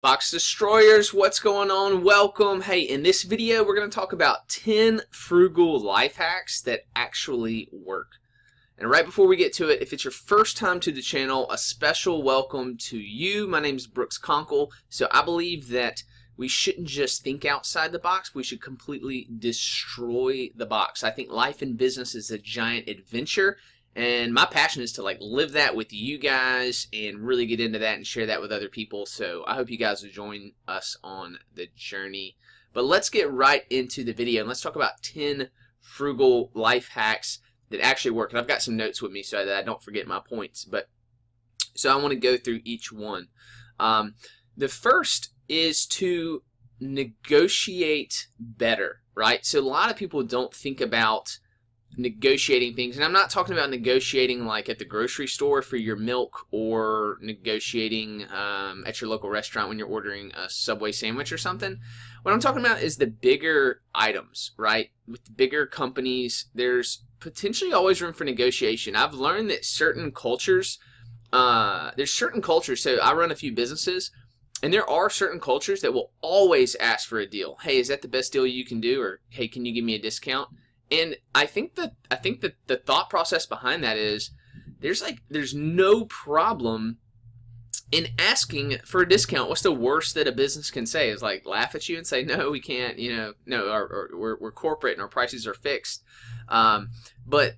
Box Destroyers, what's going on? Welcome. Hey, in this video, we're going to talk about 10 frugal life hacks that actually work. And right before we get to it, if it's your first time to the channel, a special welcome to you. My name is brooksconkle. So I believe that we shouldn't just think outside the box. We should completely destroy the box. I think life and business is a giant adventure. And my passion is to live that with you guys and really get into that and share that with other people. So I hope you guys will join us on the journey. But let's get right into the video and let's talk about 10 frugal life hacks that actually work. And I've got some notes with me so that I don't forget my points. So I want to go through each one. The first is to negotiate better, right? So a lot of people don't think about negotiating things, and I'm not talking about negotiating like at the grocery store for your milk or negotiating at your local restaurant when you're ordering a Subway sandwich or something. What I'm talking about is the bigger items, right? With the bigger companies, there's potentially always room for negotiation. I've learned that certain cultures, there's certain cultures, so I run a few businesses, and there are certain cultures that will always ask for a deal. Hey, is that the best deal you can do? Or hey, can you give me a discount? And I think that the thought process behind that is there's no problem in asking for a discount. What's the worst that a business can say is laugh at you and say no, we can't, no, or we're corporate and our prices are fixed. But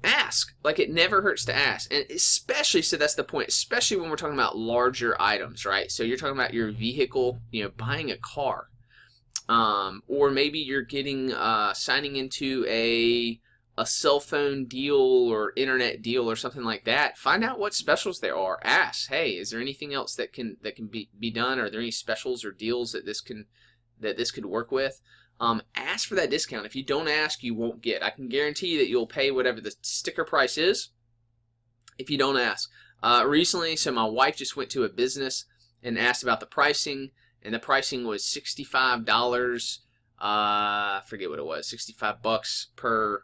ask. It never hurts to ask. And especially, so that's the point, especially when we're talking about larger items, right? So you're talking about your vehicle, buying a car. Or maybe you're getting signing into a cell phone deal or internet deal or something like that. Find out what specials there are. Ask, hey, is there anything else that can be done? Are there any specials or deals that this could work with? Ask for that discount. If you don't ask, you won't get. I can guarantee you that you'll pay whatever the sticker price is if you don't ask. Recently, so my wife just went to a business and asked about the pricing. And the pricing was $65. I forget what it was, $65 per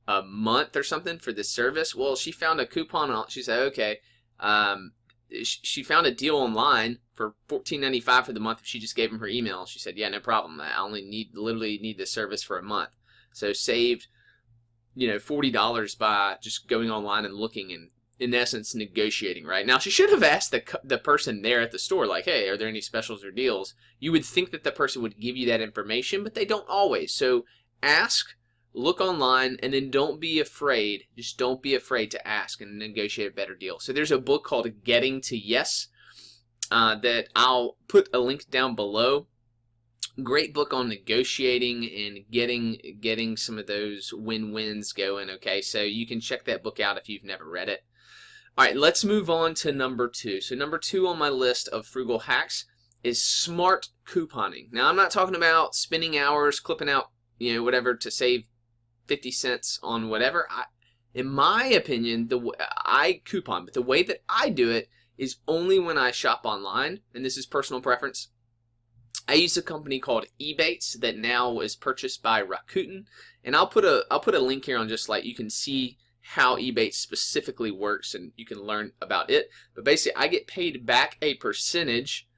a month or something for this service. Well, she found a coupon on. She said, okay. She found a deal online for $14.95 for the month if she just gave him her email. She said, yeah, no problem. I only literally need this service for a month. So saved, $40 by just going online and looking and, in essence, negotiating, right? Now, she should have asked the person there at the store, hey, are there any specials or deals? You would think that the person would give you that information, but they don't always. So ask, look online, and then don't be afraid. Just don't be afraid to ask and negotiate a better deal. So there's a book called Getting to Yes that I'll put a link down below. Great book on negotiating and getting some of those win-wins going, okay? So you can check that book out if you've never read it. All right, let's move on to number 2. So number 2 on my list of frugal hacks is smart couponing. Now, I'm not talking about spending hours clipping out, whatever to save 50 cents on whatever. In my opinion, I coupon, but the way that I do it is only when I shop online, and this is personal preference. I use a company called ebates that now is purchased by Rakuten, and I'll put a link here on just you can see how eBay specifically works and you can learn about it. But basically, I get paid back a percentage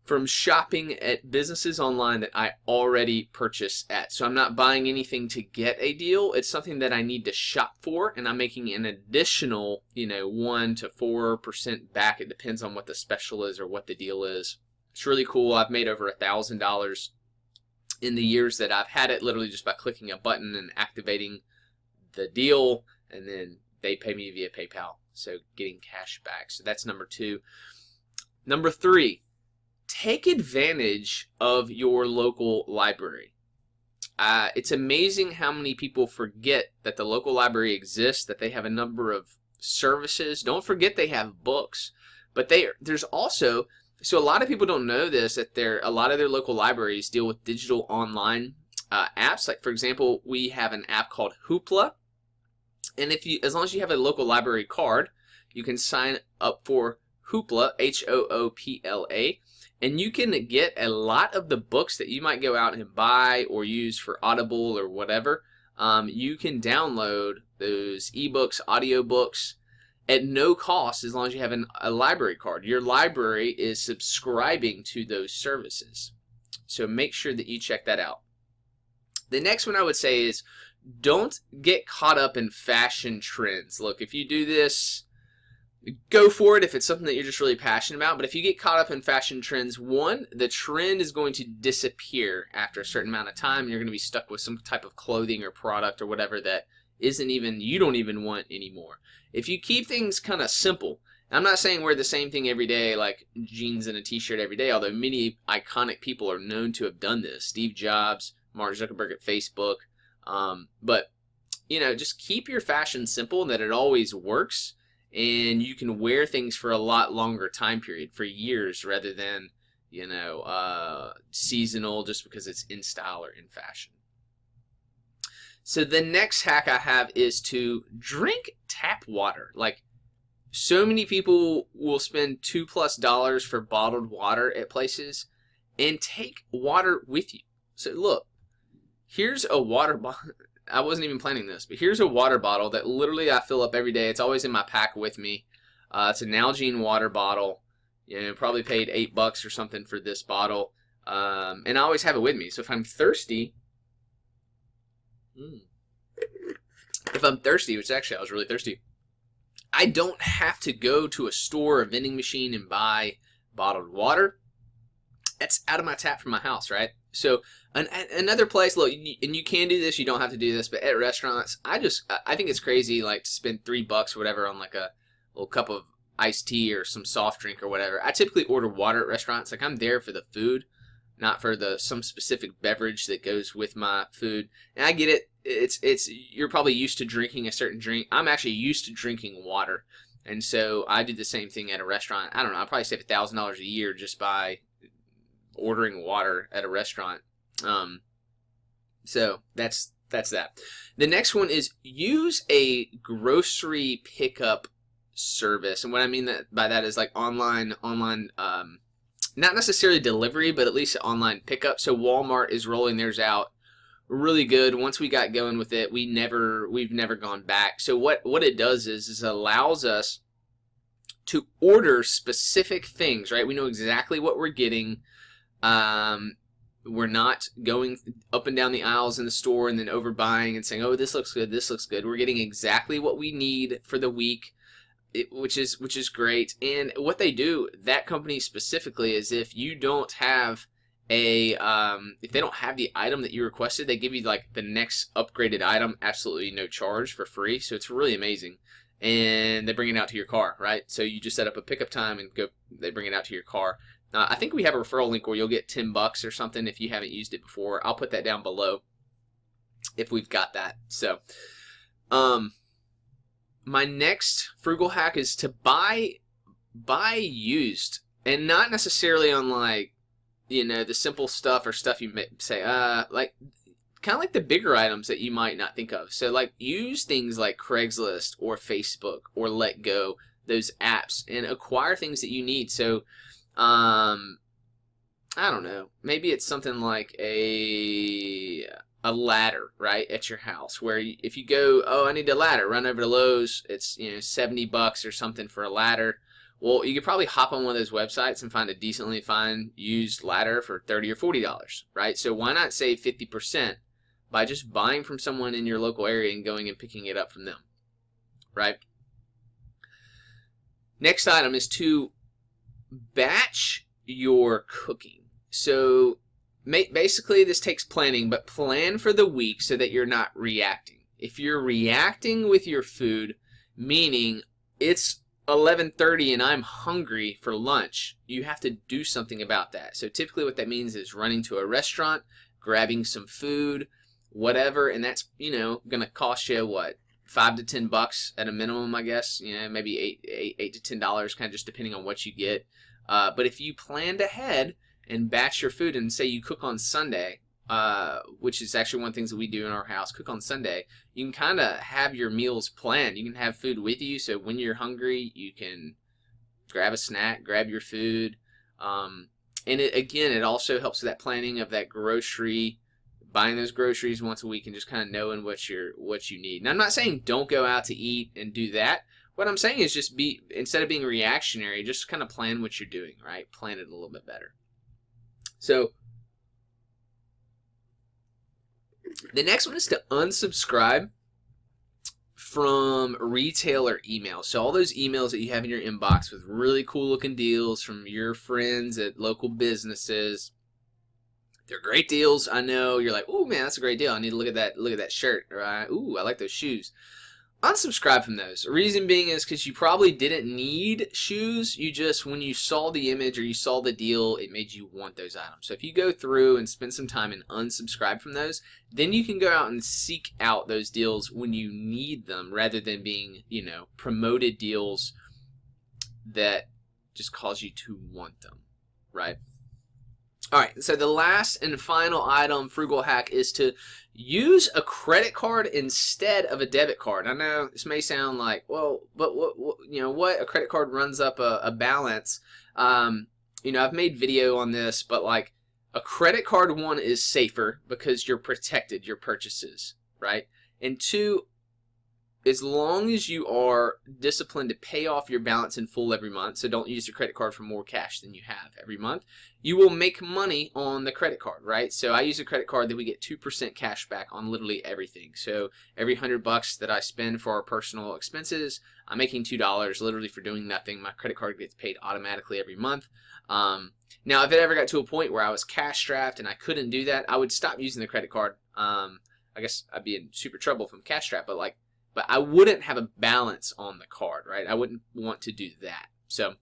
from shopping at businesses online that I already purchased at. So I'm not buying anything to get a deal. It's something that I need to shop for, and I'm making an additional 1 to 4% back. It depends on what the special is or what the deal is. It's really cool. I've made over $1,000 in the years that I've had it, literally just by clicking a button and activating the deal, and then they pay me via PayPal, so getting cash back. So that's number 2. Number 3, take advantage of your local library. It's amazing how many people forget that the local library exists, that they have a number of services. Don't forget they have books, but there's also, so a lot of people don't know this, that a lot of their local libraries deal with digital online apps. For example, we have an app called Hoopla. And as long as you have a local library card, you can sign up for Hoopla, Hoopla, and you can get a lot of the books that you might go out and buy or use for Audible or whatever. You can download those ebooks, audiobooks, at no cost as long as you have a library card. Your library is subscribing to those services. So make sure that you check that out. The next one I would say is don't get caught up in fashion trends. Look, if you do this, go for it if it's something that you're just really passionate about. But if you get caught up in fashion trends, one, the trend is going to disappear after a certain amount of time, and you're going to be stuck with some type of clothing or product or whatever that you don't even want anymore. If you keep things kind of simple, I'm not saying wear the same thing every day, like jeans and a t-shirt every day, although many iconic people are known to have done this. Steve Jobs, Mark Zuckerberg at Facebook. But, you know, just keep your fashion simple and that it always works, and you can wear things for a lot longer time period, for years, rather than, you know, seasonal just because it's in style or in fashion. So the next hack I have is to drink tap water. Like, so many people will spend $2+ for bottled water at places, and take water with you. So look, here's a water bottle. I wasn't even planning this, but here's a water bottle that literally I fill up every day. It's always in my pack with me. It's an Nalgene water bottle. You know, probably paid $8 or something for this bottle, and I always have it with me. So if I'm thirsty, which actually I was really thirsty, I don't have to go to a store or vending machine and buy bottled water. That's out of my tap from my house, right? So another place, look, and you can do this, you don't have to do this, but at restaurants, I think it's crazy, like, to spend $3 or whatever on like a little cup of iced tea or some soft drink or whatever. I typically order water at restaurants. Like, I'm there for the food, not for some specific beverage that goes with my food. And I get it. You're probably used to drinking a certain drink. I'm actually used to drinking water, and so I do the same thing at a restaurant. I don't know, I'll probably save $1,000 a year just by ordering water at a restaurant. So that's that. The next one is use a grocery pickup service, and what I mean by that is like online, not necessarily delivery, but at least online pickup. So Walmart is rolling theirs out really good. Once we got going with it, we've never gone back. So what it does is it allows us to order specific things, right? We know exactly what we're getting. We're not going up and down the aisles in the store and then overbuying and saying, oh, this looks good, this looks good. We're getting exactly what we need for the week, which is great. And what they do, that company specifically, is if you don't have if they don't have the item that you requested, they give you like the next upgraded item, absolutely no charge, for free. So it's really amazing. And they bring it out to your car, right? So you just set up a pickup time and they bring it out to your car. I think we have a referral link where you'll get $10 or something if you haven't used it before. I'll put that down below if we've got that. So, my next frugal hack is to buy used, and not necessarily on, like, you know, the simple stuff or stuff you may say, like, kind of like the bigger items that you might not think of. So, like, use things like Craigslist or Facebook or Let Go, those apps, and acquire things that you need. So, I don't know, maybe it's something like a ladder, right, at your house, where if you go, oh, I need a ladder, run over to Lowe's, it's, you know, $70 or something for a ladder. Well, you could probably hop on one of those websites and find a decently fine used ladder for $30 or $40, right? So why not save 50% by just buying from someone in your local area and going and picking it up from them, right? Next item is to batch your cooking. So basically this takes planning, but plan for the week so that you're not reacting. If you're reacting with your food, meaning it's 11:30 and I'm hungry for lunch, you have to do something about that. So typically what that means is running to a restaurant, grabbing some food, whatever, and that's, you know, gonna cost you what, $5 to $10 at a minimum, I guess. You know, maybe $8 to $10, kind of just depending on what you get. But if you planned ahead and batch your food, and say you cook on Sunday, which is actually one of the things that we do in our house, cook on Sunday, you can kind of have your meals planned. You can have food with you, so when you're hungry, you can grab a snack, grab your food. And it also helps with that planning of that grocery, buying those groceries once a week and just kind of knowing what you need. And I'm not saying don't go out to eat and do that. what I'm saying is just instead of being reactionary, just kind of plan what you're doing, right? Plan it a little bit better. So the next one is to unsubscribe from retailer emails. So all those emails that you have in your inbox with really cool looking deals from your friends at local businesses. They're great deals. I know you're like, oh man, that's a great deal. I need to look at that shirt. Or ooh, I like those shoes. Unsubscribe from those. The reason being is because you probably didn't need shoes. You just, when you saw the image or you saw the deal, it made you want those items. So if you go through and spend some time and unsubscribe from those, then you can go out and seek out those deals when you need them, rather than being, you know, promoted deals that just cause you to want them, right? All right, so the last and final item, frugal hack, is to use a credit card instead of a debit card. I know this may sound like, well, but what you know what? A credit card runs up a balance. You know, I've made video on this, but like a credit card, one, is safer because you're protected your purchases, right? And two, as long as you are disciplined to pay off your balance in full every month, so don't use your credit card for more cash than you have every month, you will make money on the credit card, right? So I use a credit card that we get 2% cash back on literally everything. So every $100 that I spend for our personal expenses, I'm making $2 literally for doing nothing. My credit card gets paid automatically every month. Now, if it ever got to a point where I was cash strapped and I couldn't do that, I would stop using the credit card. I guess I'd be in super trouble if I'm cash strapped, but I wouldn't have a balance on the card, right? I wouldn't want to do that. So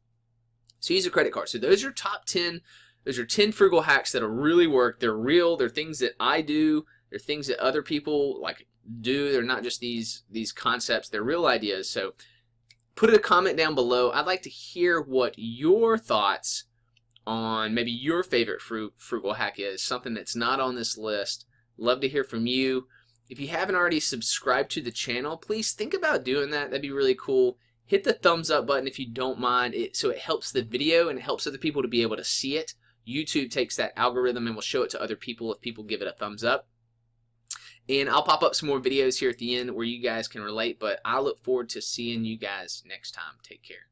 use a credit card. So those are top 10. Those are 10 frugal hacks that'll really work. They're real. They're things that I do. They're things that other people like do. They're not just these concepts. They're real ideas. So put a comment down below. I'd like to hear what your thoughts on maybe your favorite frugal hack is, something that's not on this list. Love to hear from you. If you haven't already subscribed to the channel, please think about doing that. That'd be really cool. Hit the thumbs up button if you don't mind, so it helps the video and it helps other people to be able to see it. YouTube takes that algorithm and will show it to other people if people give it a thumbs up. And I'll pop up some more videos here at the end where you guys can relate, but I look forward to seeing you guys next time. Take care.